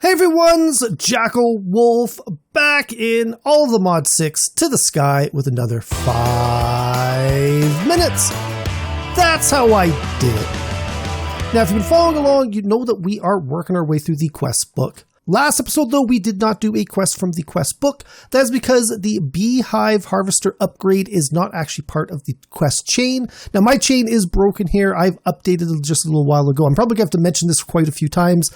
Hey everyone's JackelWolf back in all of the Mod 6 to the sky with another 5 minutes. That's how I did it. Now, if you've been following along, you know that we are working our way through the quest book. Last episode, though, we did not do a quest from the quest book. That is because the Beehive Harvester upgrade is not actually part of the quest chain. Now, my chain is broken here. I've updated it just a little while ago. I'm probably going to have to mention this quite a few times.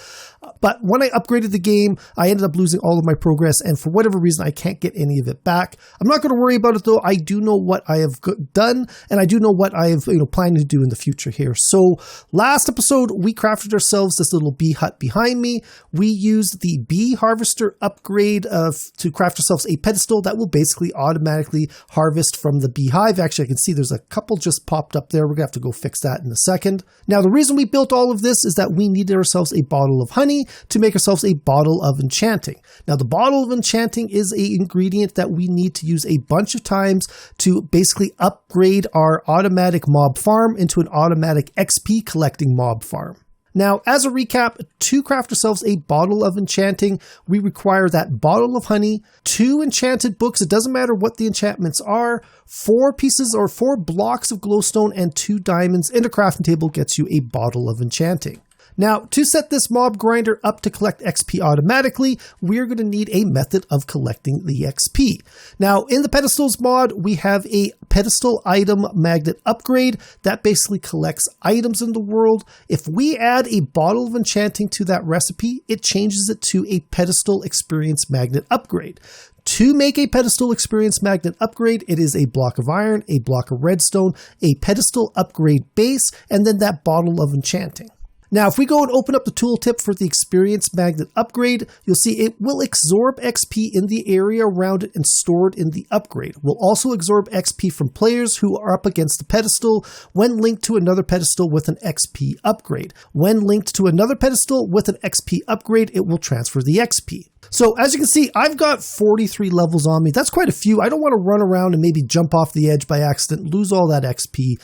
But when I upgraded the game, I ended up losing all of my progress, and for whatever reason, I can't get any of it back. I'm not going to worry about it, though. I do know what I have done, and I do know what I have planning to do in the future here. So last episode, we crafted ourselves this little bee hut behind me. We used the Bee Harvester upgrade to craft ourselves a pedestal that will basically automatically harvest from the beehive. Actually, I can see there's a couple just popped up there. We're going to have to go fix that in a second. Now, the reason we built all of this is that we needed ourselves a bottle of honey to make ourselves a bottle of enchanting. Now, the bottle of enchanting is an ingredient that we need to use a bunch of times to basically upgrade our automatic mob farm into an automatic XP collecting mob farm. Now, as a recap, to craft ourselves a bottle of enchanting, we require that bottle of honey, 2 enchanted books, it doesn't matter what the enchantments are, 4 pieces or 4 blocks of glowstone, and 2 diamonds, and a crafting table gets you a bottle of enchanting. Now, to set this mob grinder up to collect XP automatically, we're going to need a method of collecting the XP. Now, in the Pedestals mod, we have a Pedestal Item Magnet Upgrade that basically collects items in the world. If we add a bottle of enchanting to that recipe, it changes it to a Pedestal Experience Magnet Upgrade. To make a Pedestal Experience Magnet Upgrade, it is a block of iron, a block of redstone, a Pedestal Upgrade base, and then that bottle of enchanting. Now, if we go and open up the tooltip for the Experience Magnet Upgrade, you'll see it will absorb XP in the area around it and store it in the upgrade. We'll also absorb XP from players who are up against the pedestal when linked to another pedestal with an XP upgrade. When linked to another pedestal with an XP upgrade, it will transfer the XP. So as you can see, I've got 43 levels on me. That's quite a few. I don't want to run around and maybe jump off the edge by accident, lose all that XP.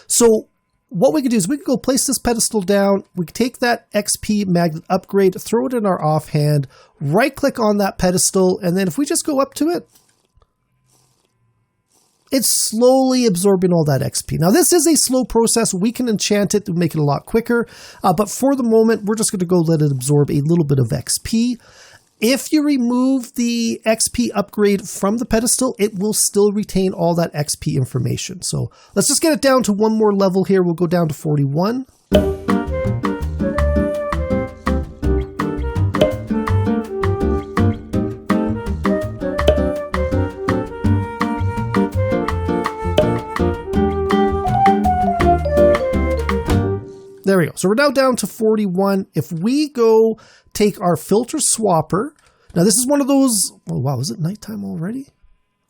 So what we could do is we could go place this pedestal down, we could take that XP Magnet Upgrade, throw it in our offhand, right-click on that pedestal, and then if we just go up to it, it's slowly absorbing all that XP. Now, this is a slow process. We can enchant it to make it a lot quicker, but for the moment, we're just going to go let it absorb a little bit of XP. If you remove the XP upgrade from the pedestal, it will still retain all that XP information. So let's just get it down to one more level here. We'll go down to 41. There we go. So we're now down to 41. If we go take our filter swapper, now this is one of those, oh wow, is it nighttime already?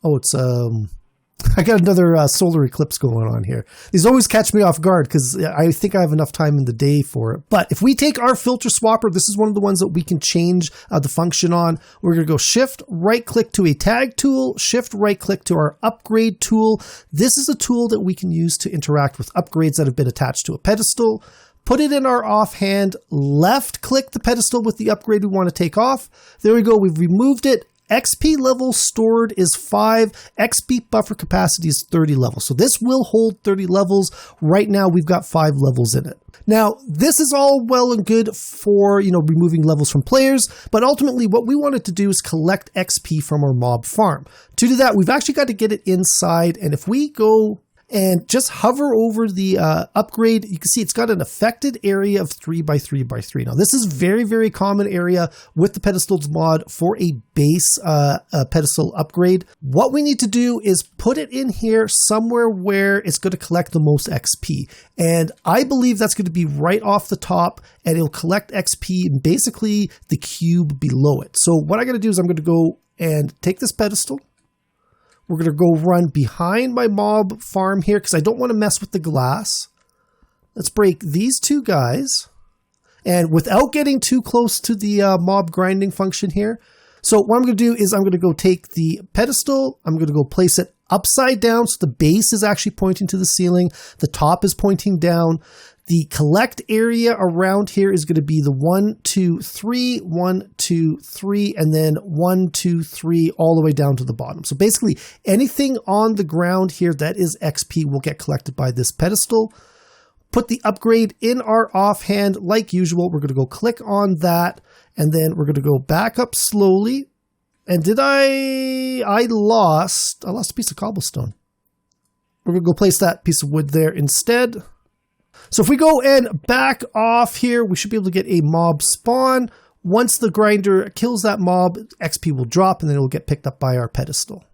Oh, it's, I got another solar eclipse going on here. These always catch me off guard because I think I have enough time in the day for it. But if we take our filter swapper, this is one of the ones that we can change the function on. We're going to go shift right click to a tag tool, shift right click to our upgrade tool. This is a tool that we can use to interact with upgrades that have been attached to a pedestal. Put it in our offhand, left click the pedestal with the upgrade we want to take off. There we go, we've removed it. XP level stored is 5, XP buffer capacity is 30 levels. So this will hold 30 levels. Right now we've got 5 levels in it. Now, this is all well and good for, removing levels from players, but ultimately what we wanted to do is collect XP from our mob farm. To do that, we've actually got to get it inside, and if we go and just hover over the upgrade, you can see it's got an affected area of 3 by 3 by 3. Now, this is very, very common area with the Pedestals mod for a base pedestal upgrade. What we need to do is put it in here somewhere where it's going to collect the most XP. And I believe that's going to be right off the top, and it'll collect XP in basically the cube below it. So what I'm going to do is I'm going to go and take this pedestal. We're going to go run behind my mob farm here because I don't want to mess with the glass. Let's break these 2 guys. And without getting too close to the mob grinding function here. So what I'm going to do is I'm going to go take the pedestal. I'm going to go place it upside down so the base is actually pointing to the ceiling. The top is pointing down. The collect area around here is going to be the 1, 2, 3, 1, 2, 3, and then 1, 2, 3, all the way down to the bottom. So basically anything on the ground here that is XP will get collected by this pedestal. Put the upgrade in our offhand like usual. We're going to go click on that, and then we're going to go back up slowly. And I lost a piece of cobblestone. We're going to go place that piece of wood there instead. So if we go and back off here, we should be able to get a mob spawn. Once the grinder kills that mob, XP will drop, and then it will get picked up by our pedestal.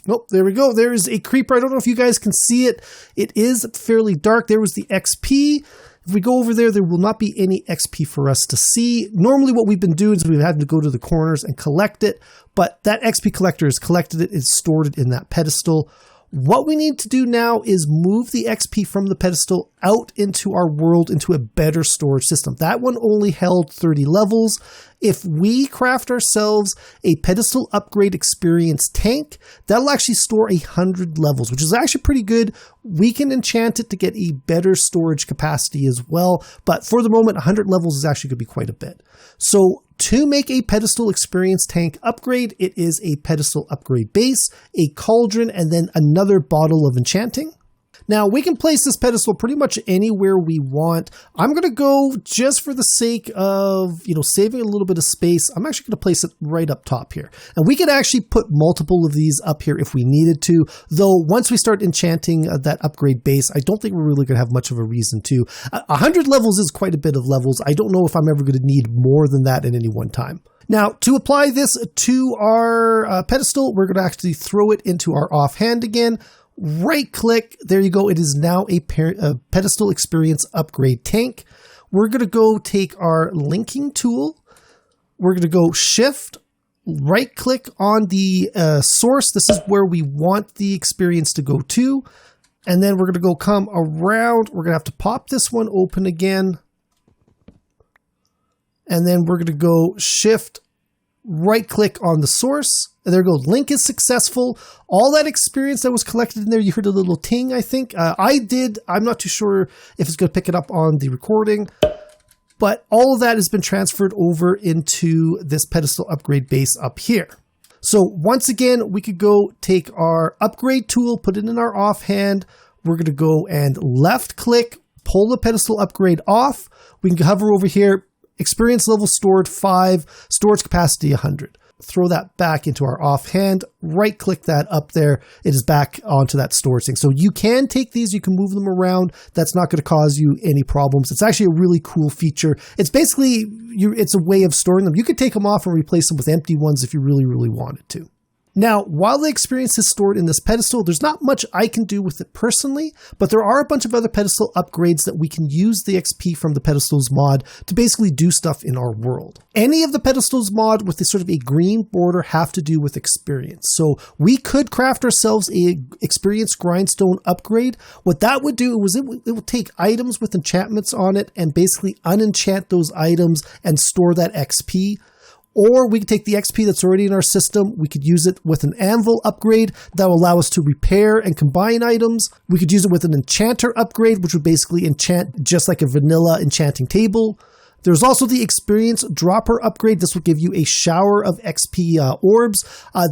Oh, there we go. There is a creeper. I don't know if you guys can see it. It is fairly dark. There was the XP. If we go over there, there will not be any XP for us to see. Normally what we've been doing is we've had to go to the corners and collect it, but that XP collector has collected it, is stored it in that pedestal. What we need to do now is move the XP from the pedestal out into our world, into a better storage system. That one only held 30 levels. If we craft ourselves a Pedestal Upgrade Experience Tank, that'll actually store 100 levels, which is actually pretty good. We can enchant it to get a better storage capacity as well. But for the moment, 100 levels is actually going to be quite a bit. So to make a Pedestal Experience Tank Upgrade, it is a Pedestal Upgrade base, a cauldron, and then another bottle of Enchanting. Now, we can place this pedestal pretty much anywhere we want. I'm going to go, just for the sake of, saving a little bit of space, I'm actually going to place it right up top here. And we could actually put multiple of these up here if we needed to, though once we start enchanting that upgrade base, I don't think we're really going to have much of a reason to. 100 levels is quite a bit of levels. I don't know if I'm ever going to need more than that at any one time. Now, to apply this to our pedestal, we're going to actually throw it into our offhand again. Right click, there you go. It is now a Pedestal Experience Upgrade Tank. We're going to go take our linking tool. We're going to go shift, right click on the source. This is where we want the experience to go to. And then we're going to go come around. We're going to have to pop this one open again. And then we're going to go shift, right click on the source. And there we go. Link is successful. All that experience that was collected in there, you heard a little ting, I think. I did. I'm not too sure if it's going to pick it up on the recording. But all of that has been transferred over into this Pedestal Upgrade base up here. So once again, we could go take our upgrade tool, put it in our offhand. We're going to go and left click, pull the Pedestal Upgrade off. We can hover over here. Experience level stored 5, storage capacity 100. Throw that back into our offhand, right click that up there. It is back onto that storage thing. So you can take these, you can move them around. That's not going to cause you any problems. It's actually a really cool feature. It's basically, it's a way of storing them. You could take them off and replace them with empty ones if you really, really wanted to. Now, while the experience is stored in this pedestal, there's not much I can do with it personally, but there are a bunch of other pedestal upgrades that we can use the XP from the Pedestals Mod to basically do stuff in our world. Any of the Pedestals Mod with this sort of a green border have to do with experience. So we could craft ourselves a experience grindstone upgrade. What that would do was it would take items with enchantments on it and basically unenchant those items and store that XP. Or we could take the XP that's already in our system. We could use it with an anvil upgrade that will allow us to repair and combine items. We could use it with an enchanter upgrade, which would basically enchant just like a vanilla enchanting table. There's also the experience dropper upgrade. This will give you a shower of XP orbs.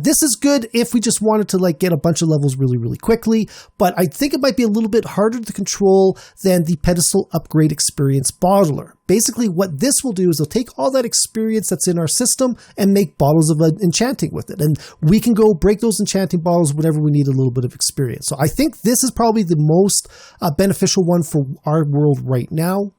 This is good if we just wanted to get a bunch of levels really, really quickly, but I think it might be a little bit harder to control than the Pedestal Upgrade Experience Bottler. Basically, what this will do is it'll take all that experience that's in our system and make bottles of enchanting with it. And we can go break those enchanting bottles whenever we need a little bit of experience. So I think this is probably the most beneficial one for our world right now.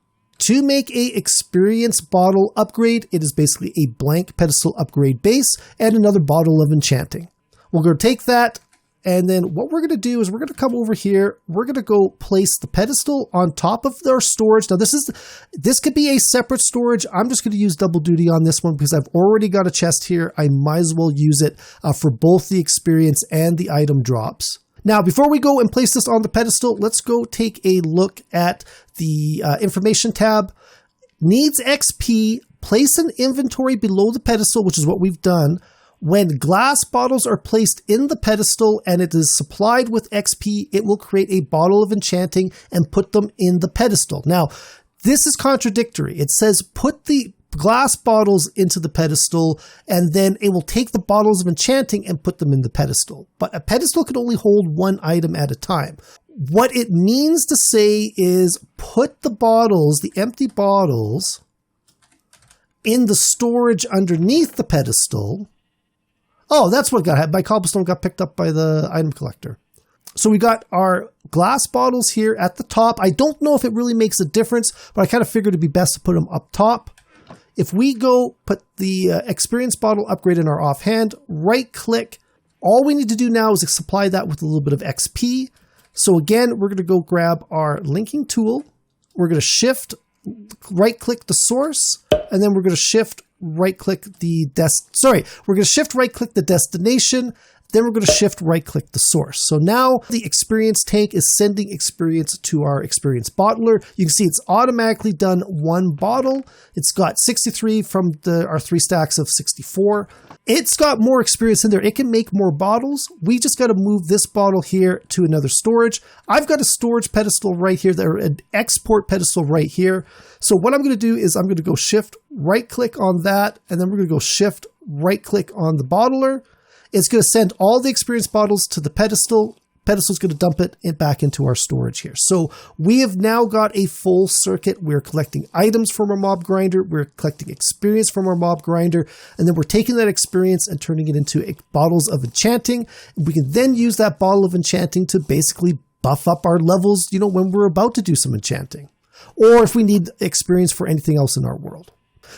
To make a experience bottle upgrade, it is basically a blank Pedestal Upgrade base and another bottle of enchanting. We're going to take that, and then what we're going to do is we're going to come over here. We're going to go place the pedestal on top of our storage. Now this could be a separate storage. I'm just going to use double duty on this one because I've already got a chest here. I might as well use it for both the experience and the item drops. Now, before we go and place this on the pedestal, let's go take a look at the information tab. Needs XP, place an inventory below the pedestal, which is what we've done. When glass bottles are placed in the pedestal and it is supplied with XP, it will create a bottle of enchanting and put them in the pedestal. Now, this is contradictory. It says put the glass bottles into the pedestal, and then it will take the bottles of enchanting and put them in the pedestal. But a pedestal can only hold one item at a time. What it means to say is put the bottles, the empty bottles, in the storage underneath the pedestal. Oh, that's what my cobblestone got picked up by the item collector. So we got our glass bottles here at the top. I don't know if it really makes a difference, but I kind of figured it'd be best to put them up top. If we go put the experience bottle upgrade in our offhand, right click, all we need to do now is supply that with a little bit of XP. So again, we're going to go grab our linking tool. We're going to shift right click the source, and then we're going to shift right click the destination. Then we're going to shift right click the source. So now the experience tank is sending experience to our experience bottler. You can see it's automatically done one bottle. It's got 63 from our 3 stacks of 64. It's got more experience in there. It can make more bottles. We just got to move this bottle here to another storage. I've got a storage pedestal right here, or an export pedestal right here. So what I'm going to do is I'm going to go shift right click on that, and then we're going to go shift right click on the bottler. It's going to send all the experience bottles to the pedestal. Pedestal's going to dump it back into our storage here. So we have now got a full circuit. We're collecting items from our mob grinder. We're collecting experience from our mob grinder. And then we're taking that experience and turning it into bottles of enchanting. We can then use that bottle of enchanting to basically buff up our levels, when we're about to do some enchanting. Or if we need experience for anything else in our world.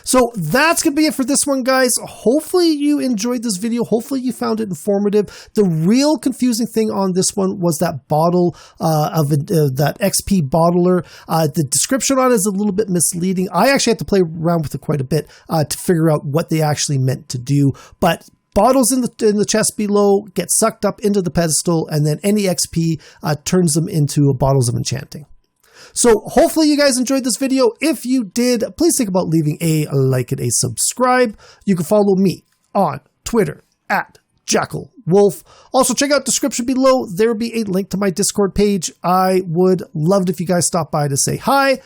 So that's going to be it for this one, guys. Hopefully you enjoyed this video. Hopefully you found it informative. The real confusing thing on this one was that bottle that XP Bottler. The description on it is a little bit misleading. I actually had to play around with it quite a bit to figure out what they actually meant to do. But bottles in the chest below get sucked up into the pedestal, and then any XP turns them into bottles of enchanting. So hopefully you guys enjoyed this video. If you did, please think about leaving a like and a subscribe. You can follow me on Twitter at JackelWolf. Also, check out the description below. There will be a link to my Discord page. I would love it if you guys stop by to say hi.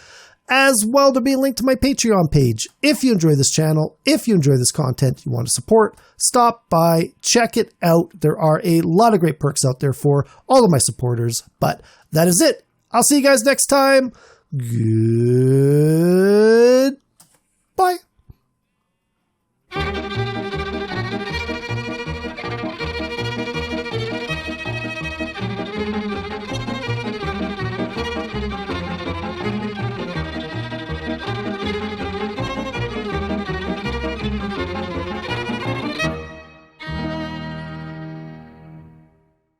As well, there'll be a link to my Patreon page. If you enjoy this channel, if you enjoy this content, you want to support, stop by, check it out. There are a lot of great perks out there for all of my supporters. But that is it. I'll see you guys next time. Good